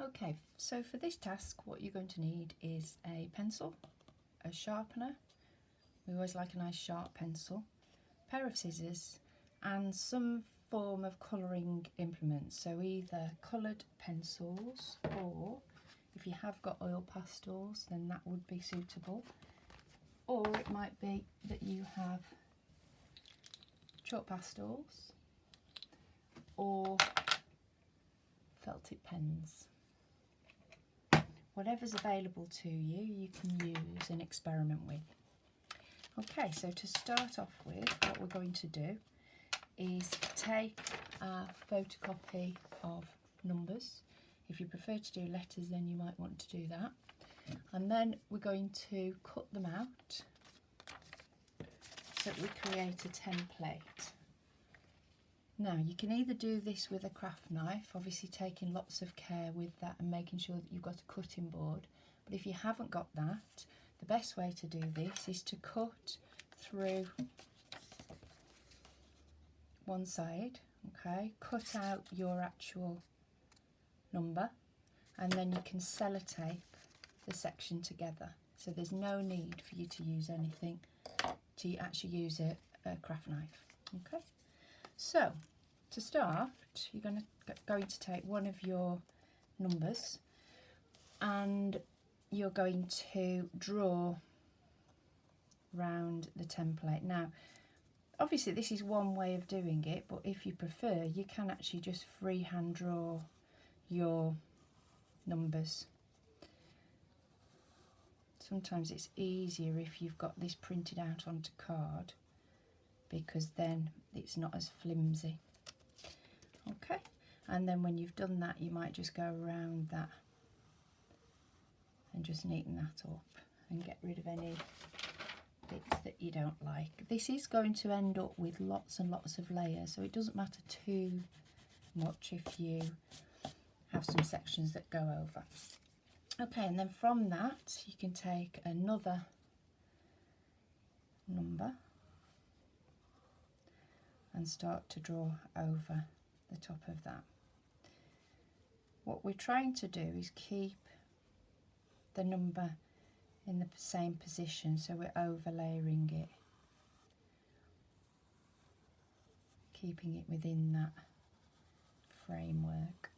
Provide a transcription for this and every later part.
Okay, so for this task what you're going to need is a pencil, a sharpener, we always like a nice sharp pencil, a pair of scissors and some form of colouring implement, so either coloured pencils, or if you have got oil pastels then that would be suitable, or it might be that you have chalk pastels or felted pens. Whatever's available to you, you can use and experiment with. Okay, so to start off with, what we're going to do is take a photocopy of numbers. If you prefer to do letters, then you might want to do that. And then we're going to cut them out so that we create a template. Now, you can either do this with a craft knife, obviously taking lots of care with that and making sure that you've got a cutting board. But if you haven't got that, the best way to do this is to cut through one side, okay, cut out your actual number, and then you can sellotape the section together. So there's no need for you to use anything, to actually use a craft knife, okay? So, to start, you're going to take one of your numbers and you're going to draw round the template. Now, obviously this is one way of doing it, but if you prefer, you can actually just freehand draw your numbers. Sometimes it's easier if you've got this printed out onto card, because then it's not as flimsy. Okay, and then when you've done that, you might just go around that and just neaten that up and get rid of any bits that you don't like. This is going to end up with lots and lots of layers, so it doesn't matter too much if you have some sections that go over. Okay, and then from that you can take another number and start to draw over the top of that. What we're trying to do is keep the number in the same position, so we're overlaying it, keeping it within that framework.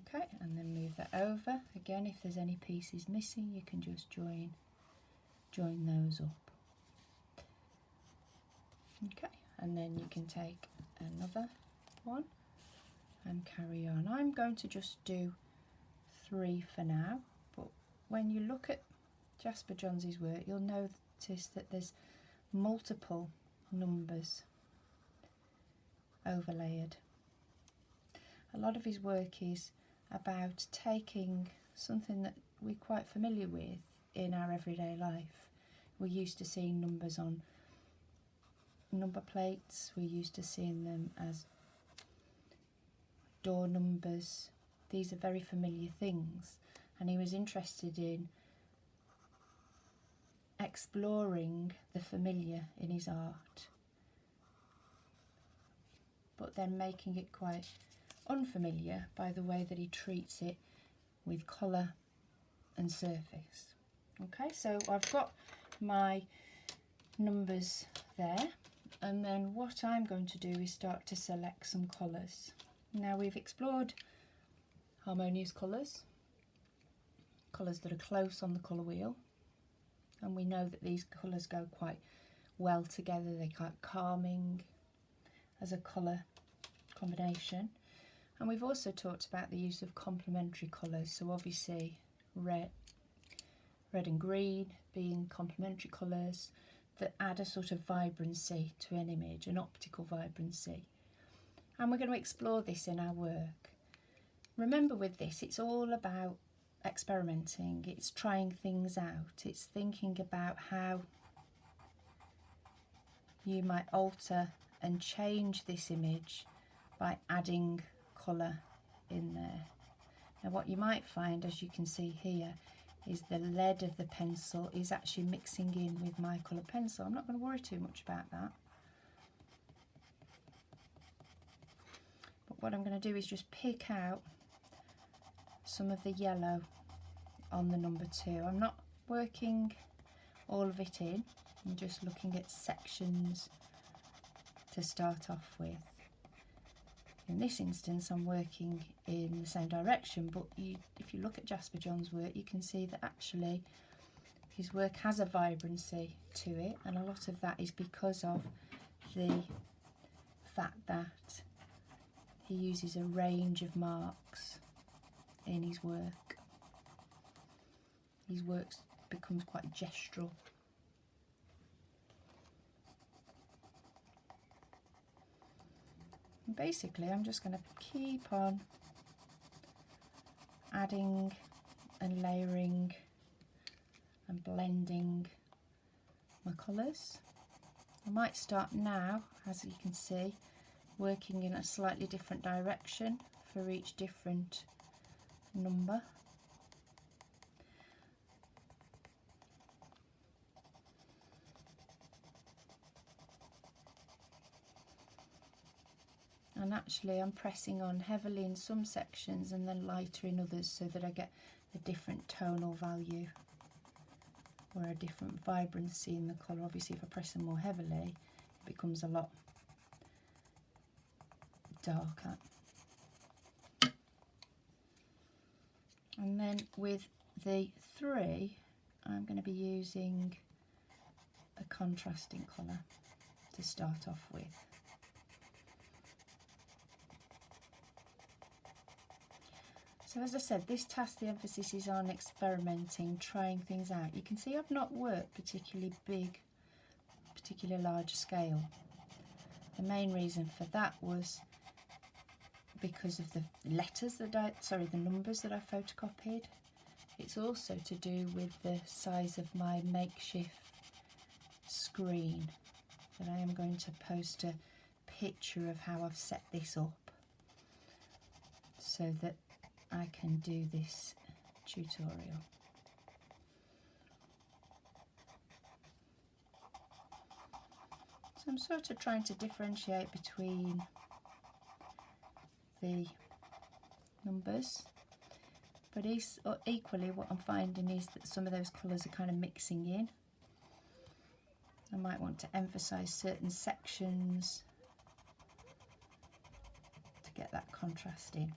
Okay, and then move that over. Again, if there's any pieces missing, you can just join those up. Okay, and then you can take another one and carry on. I'm going to just do 3 for now, but when you look at Jasper Johns' work, you'll notice that there's multiple numbers overlaid. A lot of his work is about taking something that we're quite familiar with in our everyday life. We're used to seeing numbers on number plates, we're used to seeing them as door numbers. These are very familiar things, and he was interested in exploring the familiar in his art, but then making it quite unfamiliar by the way that he treats it with colour and surface. Okay, so I've got my numbers there, and then what I'm going to do is start to select some colours. Now, we've explored harmonious colours, colours that are close on the colour wheel, and we know that these colours go quite well together. They're quite calming as a colour combination. And we've also talked about the use of complementary colours, so obviously red and green being complementary colours that add a sort of vibrancy to an image, an optical vibrancy. And we're going to explore this in our work. Remember, with this, it's all about experimenting, it's trying things out, it's thinking about how you might alter and change this image by adding colour in there. Now, what you might find, as you can see here, is the lead of the pencil is actually mixing in with my colour pencil. I'm not going to worry too much about that. what I'm going to do is just pick out some of the yellow on the number 2. I'm not working all of it in, I'm just looking at sections to start off with. In this instance I'm working in the same direction, but if you look at Jasper Johns' work, you can see that actually his work has a vibrancy to it, and a lot of that is because of the fact that he uses a range of marks in his work. His work becomes quite gestural. And basically I'm just going to keep on adding and layering and blending my colours. I might start now, as you can see, working in a slightly different direction for each different number. And actually I'm pressing on heavily in some sections and then lighter in others, so that I get a different tonal value or a different vibrancy in the colour. Obviously if I press them more heavily, it becomes a lot darker. And then with the 3, I'm going to be using a contrasting colour to start off with. So as I said, this task, the emphasis is on experimenting, trying things out. You can see I've not worked particularly big, particularly large scale. The main reason for that was because of the letters that the numbers that I photocopied. It's also to do with the size of my makeshift screen, that I am going to post a picture of how I've set this up so that I can do this tutorial. So I'm sort of trying to differentiate between the numbers, but equally what I'm finding is that some of those colours are kind of mixing in. I might want to emphasise certain sections to get that contrast in.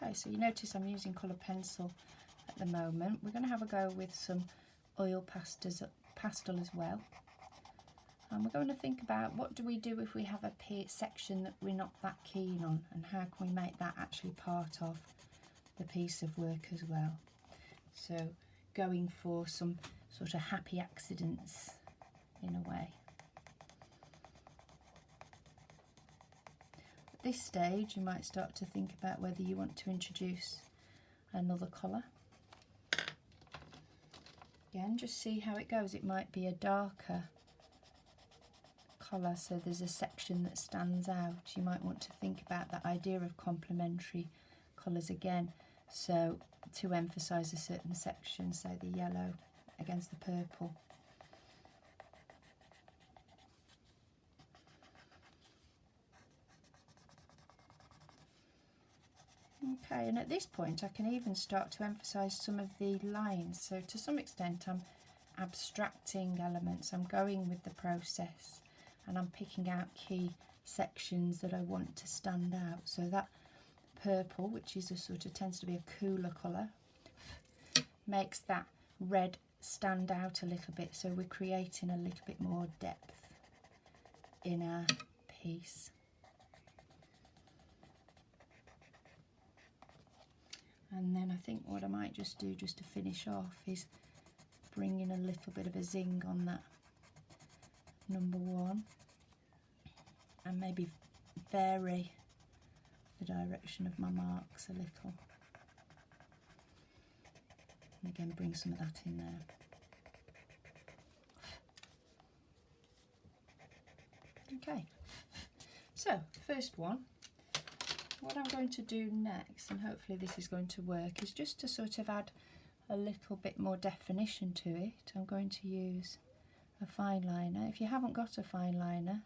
Okay, so you notice I'm using colour pencil at the moment. We're going to have a go with some oil pastel as well. And we're going to think about what do we do if we have a section that we're not that keen on, and how can we make that actually part of the piece of work as well. So going for some sort of happy accidents in a way. At this stage you might start to think about whether you want to introduce another colour. Again, just see how it goes. It might be a darker colour, so there's a section that stands out. You might want to think about that idea of complementary colours again, so to emphasise a certain section, say the yellow against the purple. Okay, and at this point I can even start to emphasise some of the lines. So to some extent I'm abstracting elements, I'm going with the process, and I'm picking out key sections that I want to stand out. So that purple, which is a sort of tends to be a cooler colour, makes that red stand out a little bit, so we're creating a little bit more depth in our piece. And then I think what I might just do, just to finish off, is bring in a little bit of a zing on that number 1, and maybe vary the direction of my marks a little. And again, bring some of that in there. Okay, so first one, What I'm going to do next, and hopefully this is going to work, is just to sort of add a little bit more definition to it. I'm going to use a fine liner. If you haven't got a fine liner,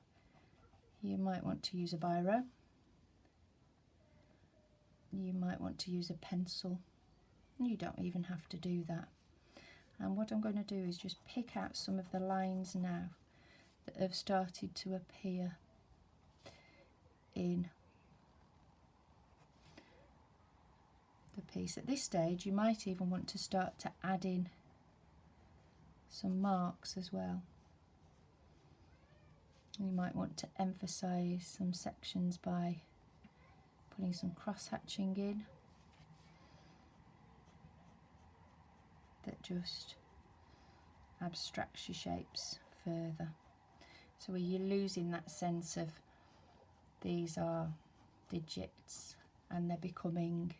you might want to use a biro. You might want to use a pencil. You don't even have to do that. And what I'm going to do is just pick out some of the lines now that have started to appear in the piece. At this stage you might even want to start to add in some marks as well. You might want to emphasize some sections by putting some cross hatching in that just abstracts your shapes further. So where you're losing that sense of these are digits and they're becoming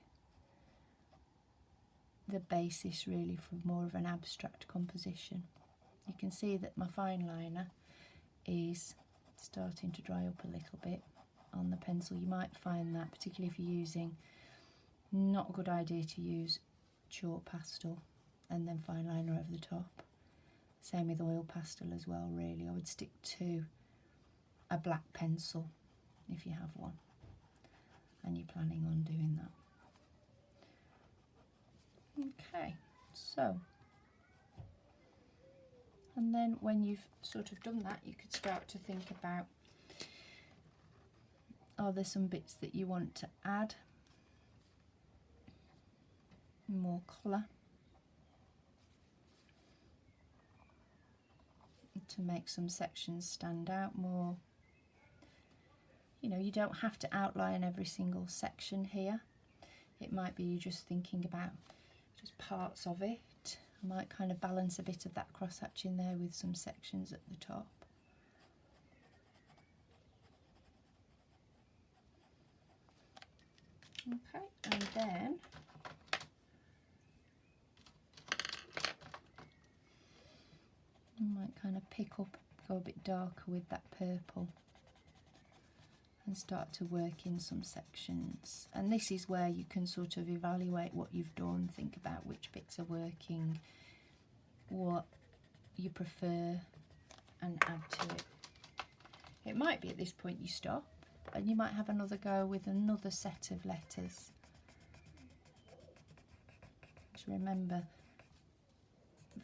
the basis really for more of an abstract composition. You can see that my fine liner is starting to dry up a little bit on the pencil. You might find that, particularly if you're using, not a good idea to use chalk pastel and then fine liner over the top. Same with oil pastel as well, really. I would stick to a black pencil if you have one and you're planning on doing that. Okay, so, and then when you've sort of done that, you could start to think about, are there some bits that you want to add more colour to make some sections stand out more. You know, you don't have to outline every single section here. It might be you just thinking about just parts of it. I might kind of balance a bit of that cross hatching there with some sections at the top. Okay, and then I might kind of pick up, go a bit darker with that purple and start to work in some sections. And this is where you can sort of evaluate what you've done, think about which bits are working, what you prefer, and add to it. It might be at this point you stop and you might have another go with another set of letters. Just remember,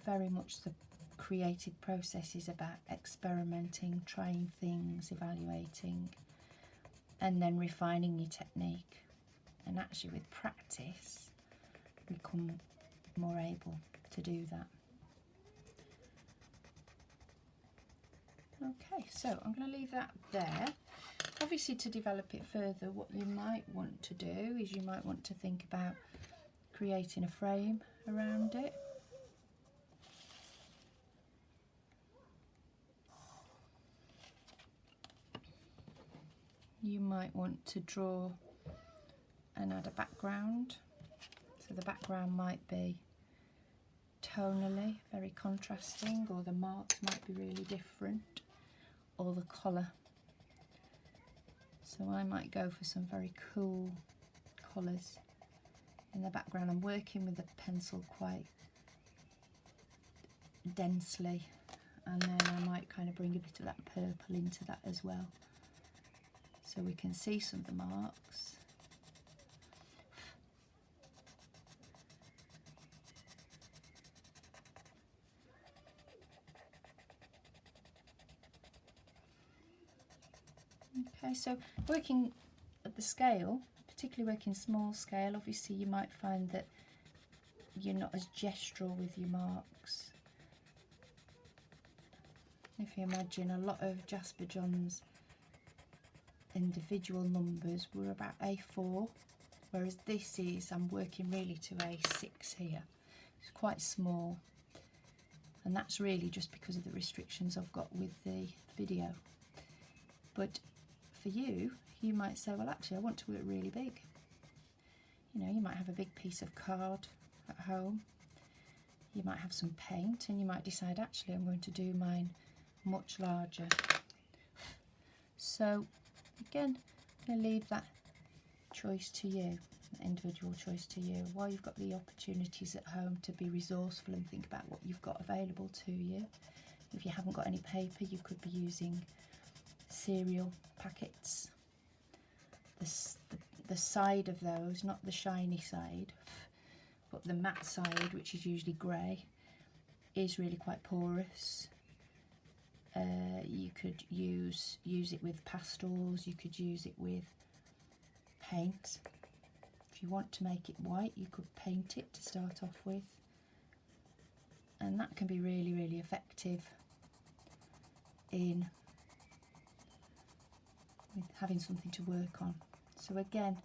very much the creative process is about experimenting, trying things, evaluating, and then refining your technique. And actually with practice we become more able to do that. Okay, so I'm going to leave that there. Obviously, to develop it further, what you might want to do is you might want to think about creating a frame around it. You might want to draw and add a background. So the background might be tonally very contrasting, or the marks might be really different, or the colour. So I might go for some very cool colours in the background. I'm working with the pencil quite densely, and then I might kind of bring a bit of that purple into that as well, so we can see some of the marks. Okay, so working at the scale, particularly working small scale, obviously you might find that you're not as gestural with your marks. If you imagine, a lot of Jasper Johns individual numbers were about A4, whereas this is, I'm working really to A6 here. It's quite small, and that's really just because of the restrictions I've got with the video. But for you, you might say, well, actually I want to work really big. You know, you might have a big piece of card at home, you might have some paint, and you might decide, actually I'm going to do mine much larger. So again, I'm going to leave that choice to you, individual choice to you. While you've got the opportunities at home to be resourceful and think about what you've got available to you. If you haven't got any paper, you could be using cereal packets. The side of those, not the shiny side, but the matte side, which is usually grey, is really quite porous. You could use it with pastels, you could use it with paint. If you want to make it white, you could paint it to start off with, and that can be really, really effective in with having something to work on. So again,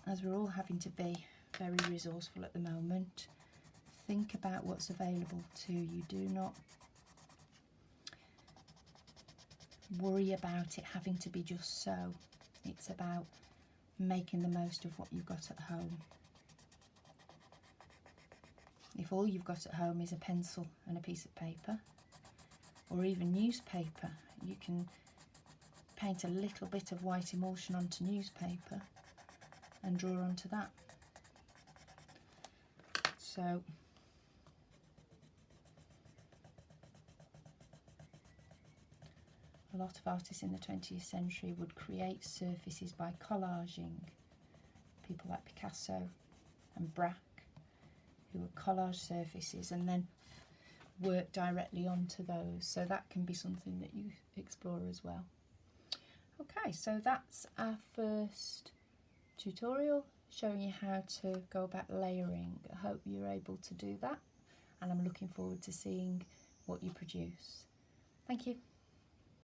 as we're all having to be very resourceful at the moment, think about what's available to you. Do not worry about it having to be just so. It's about making the most of what you've got at home. If all you've got at home is a pencil and a piece of paper, or even newspaper, you can paint a little bit of white emulsion onto newspaper and draw onto that. So a lot of artists in the 20th century would create surfaces by collaging. People like Picasso and Braque, who would collage surfaces and then work directly onto those. So that can be something that you explore as well. Okay, so that's our first tutorial showing you how to go about layering. I hope you're able to do that, and I'm looking forward to seeing what you produce. Thank you.